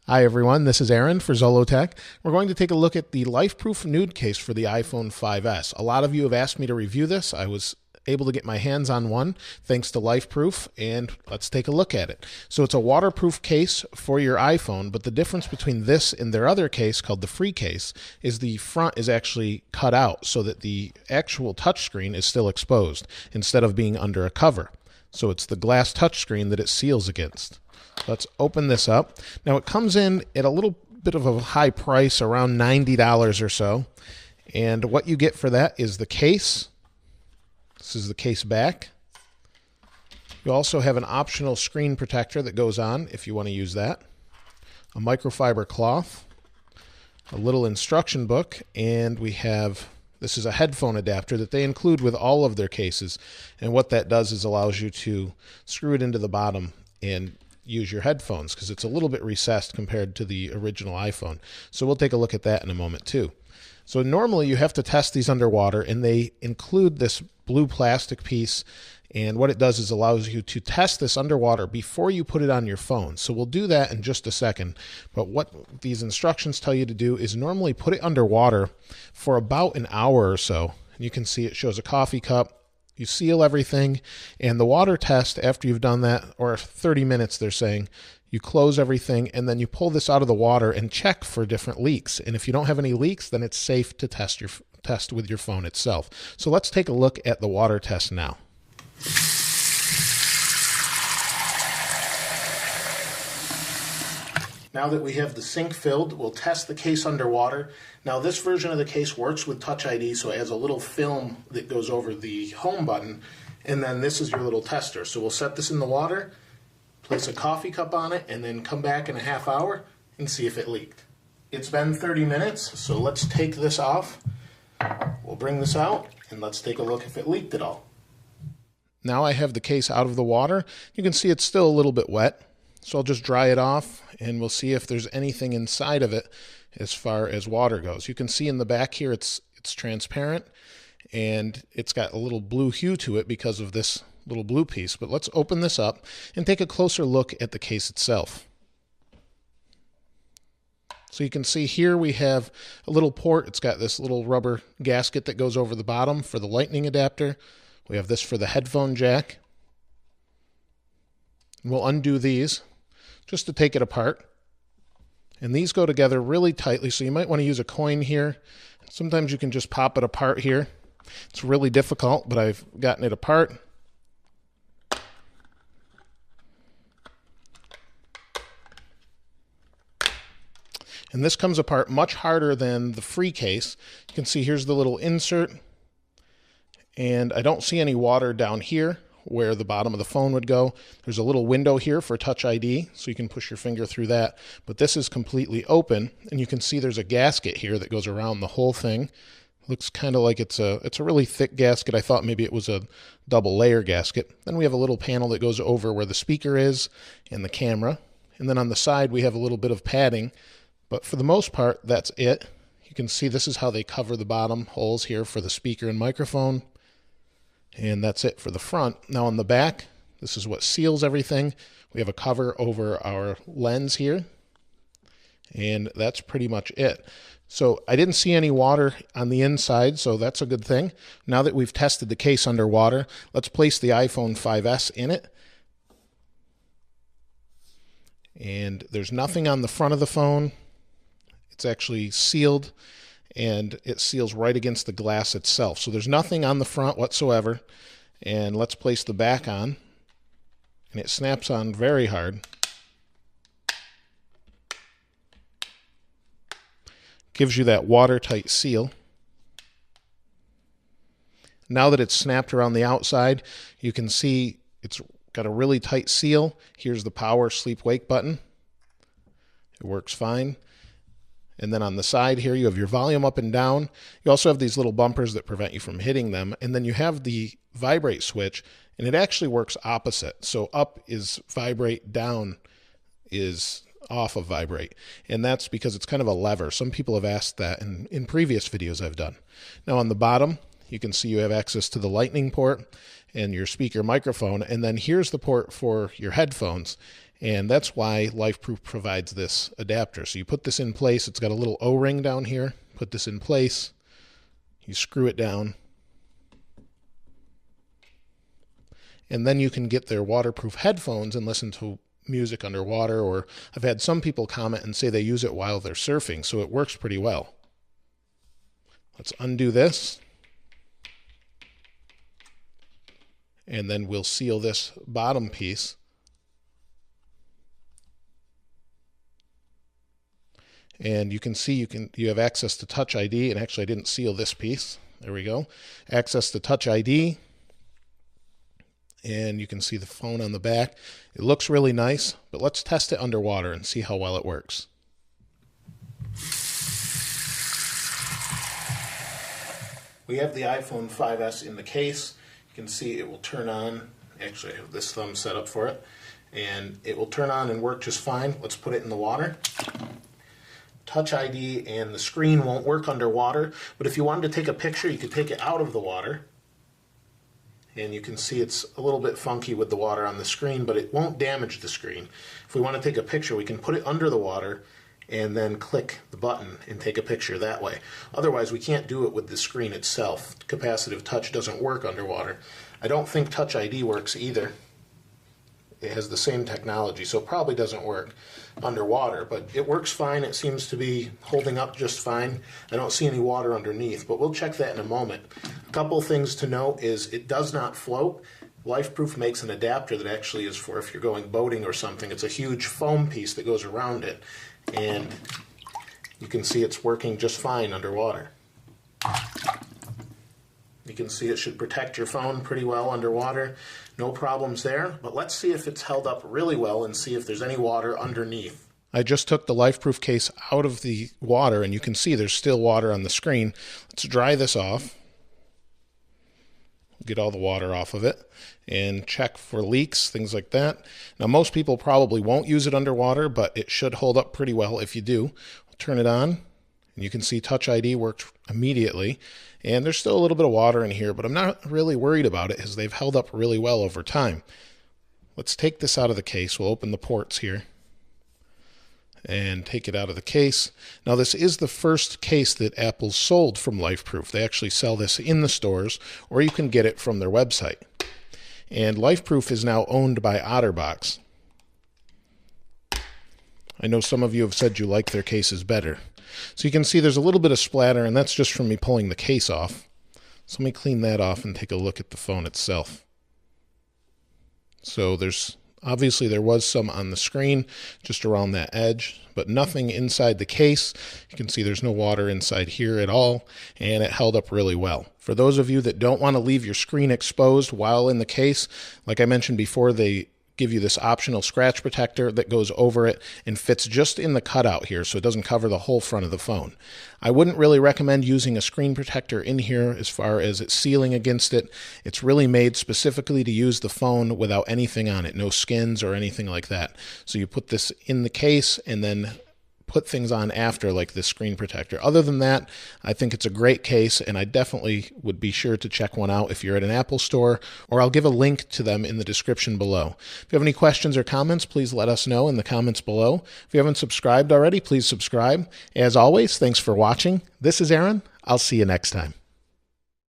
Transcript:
Hi everyone, this is Aaron for Zolotech. We're going to take a look at the Lifeproof nude case for the iPhone 5S. A lot of you have asked me to review this. I was able to get my hands on one thanks to Lifeproof, and let's take a look at it. So it's a waterproof case for your iPhone, but the difference between this and their other case called the free case is the front is actually cut out so that the actual touchscreen is still exposed instead of being under a cover. So it's the glass touchscreen that it seals against. Let's open this up. Now it comes in at a little bit of a high price, around $90 or so. And what you get for that is the case. This is the case back. You also have an optional screen protector that goes on if you want to use that. A microfiber cloth, a little instruction book, and we have, this is a headphone adapter that they include with all of their cases. And what that does is allows you to screw it into the bottom and use your headphones because it's a little bit recessed compared to the original iPhone. So we'll take a look at that in a moment too. So normally you have to test these underwater, and they include this blue plastic piece, and what it does is allows you to test this underwater before you put it on your phone. So we'll do that in just a second, but what these instructions tell you to do is normally put it underwater for about an hour or so. And you can see it shows a coffee cup. You seal everything, and the water test after you've done that, or 30 minutes they're saying, you close everything and then you pull this out of the water and check for different leaks. And if you don't have any leaks, then it's safe to test with your phone itself. So let's take a look at the water test now. Now that we have the sink filled, we'll test the case underwater. Now this version of the case works with Touch ID, so it has a little film that goes over the home button, and then this is your little tester. So we'll set this in the water, place a coffee cup on it, and then come back in a half hour and see if it leaked. It's been 30 minutes, so let's take this off. We'll bring this out, and let's take a look if it leaked at all. Now I have the case out of the water. You can see it's still a little bit wet. So I'll just dry it off, and we'll see if there's anything inside of it as far as water goes. You can see in the back here it's transparent, and it's got a little blue hue to it because of this little blue piece. But let's open this up and take a closer look at the case itself. So you can see here we have a little port. It's got this little rubber gasket that goes over the bottom for the lightning adapter. We have this for the headphone jack. And we'll undo these just to take it apart. And these go together really tightly, so you might want to use a coin here. Sometimes you can just pop it apart here. It's really difficult, but I've gotten it apart. And this comes apart much harder than the free case. You can see here's the little insert, and I don't see any water down here where the bottom of the phone would go. There's a little window here for Touch ID, so you can push your finger through that. But this is completely open, and you can see there's a gasket here that goes around the whole thing. Looks kind of like it's a really thick gasket. I thought maybe it was a double layer gasket. Then we have a little panel that goes over where the speaker is and the camera. And then on the side we have a little bit of padding, but for the most part that's it. You can see this is how they cover the bottom holes here for the speaker and microphone. And that's it for the front. Now on the back, this is what seals everything. We have a cover over our lens here, and that's pretty much it. So I didn't see any water on the inside, so that's a good thing. Now that we've tested the case underwater, let's place the iPhone 5S in it. And there's nothing on the front of the phone. It's actually sealed, and it seals right against the glass itself. So there's nothing on the front whatsoever. And let's place the back on, and it snaps on very hard. Gives you that watertight seal. Now that it's snapped around the outside, you can see it's got a really tight seal. Here's the power sleep wake button. It works fine. And then on the side here, you have your volume up and down. You also have these little bumpers that prevent you from hitting them. And then you have the vibrate switch, and it actually works opposite. So up is vibrate, down is off of vibrate. And that's because it's kind of a lever. Some people have asked that in previous videos I've done. Now on the bottom, you can see you have access to the lightning port and your speaker microphone. And then here's the port for your headphones. And that's why Lifeproof provides this adapter. So you put this in place. It's got a little O-ring down here. Put this in place. You screw it down. And then you can get their waterproof headphones and listen to music underwater. Or I've had some people comment and say they use it while they're surfing, so it works pretty well. Let's undo this. And then we'll seal this bottom piece. And you can see you have access to Touch ID, and actually I didn't seal this piece. There we go. Access to Touch ID. And you can see the phone on the back. It looks really nice, but let's test it underwater and see how well it works. We have the iPhone 5S in the case. You can see it will turn on. Actually, I have this thumb set up for it. And it will turn on and work just fine. Let's put it in the water. Touch ID and the screen won't work underwater, but if you wanted to take a picture, you could take it out of the water. And you can see it's a little bit funky with the water on the screen, but it won't damage the screen. If we want to take a picture, we can put it under the water and then click the button and take a picture that way. Otherwise, we can't do it with the screen itself. Capacitive touch doesn't work underwater. I don't think Touch ID works either. It has the same technology, so it probably doesn't work underwater, but it works fine. It seems to be holding up just fine. I don't see any water underneath, but we'll check that in a moment. A couple things to note is it does not float. Lifeproof makes an adapter that actually is for if you're going boating or something. It's a huge foam piece that goes around it, and you can see it's working just fine underwater. You can see it should protect your phone pretty well underwater. No problems there, but let's see if it's held up really well and see if there's any water underneath. I just took the Lifeproof case out of the water, and you can see there's still water on the screen. Let's dry this off. Get all the water off of it and check for leaks, things like that. Now, most people probably won't use it underwater, but it should hold up pretty well if you do. I'll turn it on. And you can see Touch ID worked immediately, and there's still a little bit of water in here, but I'm not really worried about it as they've held up really well over time. Let's take this out of the case. We'll open the ports here and take it out of the case. Now, this is the first case that Apple sold from Lifeproof. They actually sell this in the stores, or you can get it from their website. And Lifeproof is now owned by OtterBox. I know some of you have said you like their cases better. So you can see there's a little bit of splatter, and that's just from me pulling the case off. So let me clean that off and take a look at the phone itself. So obviously there was some on the screen, just around that edge, but nothing inside the case. You can see there's no water inside here at all, and it held up really well. For those of you that don't want to leave your screen exposed while in the case, like I mentioned before, they give you this optional scratch protector that goes over it and fits just in the cutout here, so it doesn't cover the whole front of the phone. I wouldn't really recommend using a screen protector in here as far as it's sealing against it. It's really made specifically to use the phone without anything on it, no skins or anything like that. So you put this in the case and then put things on after, like this screen protector. Other than that, I think it's a great case, and I definitely would be sure to check one out if you're at an Apple store, or I'll give a link to them in the description below. If you have any questions or comments, please let us know in the comments below. If you haven't subscribed already, please subscribe. As always, thanks for watching. This is Aaron. I'll see you next time.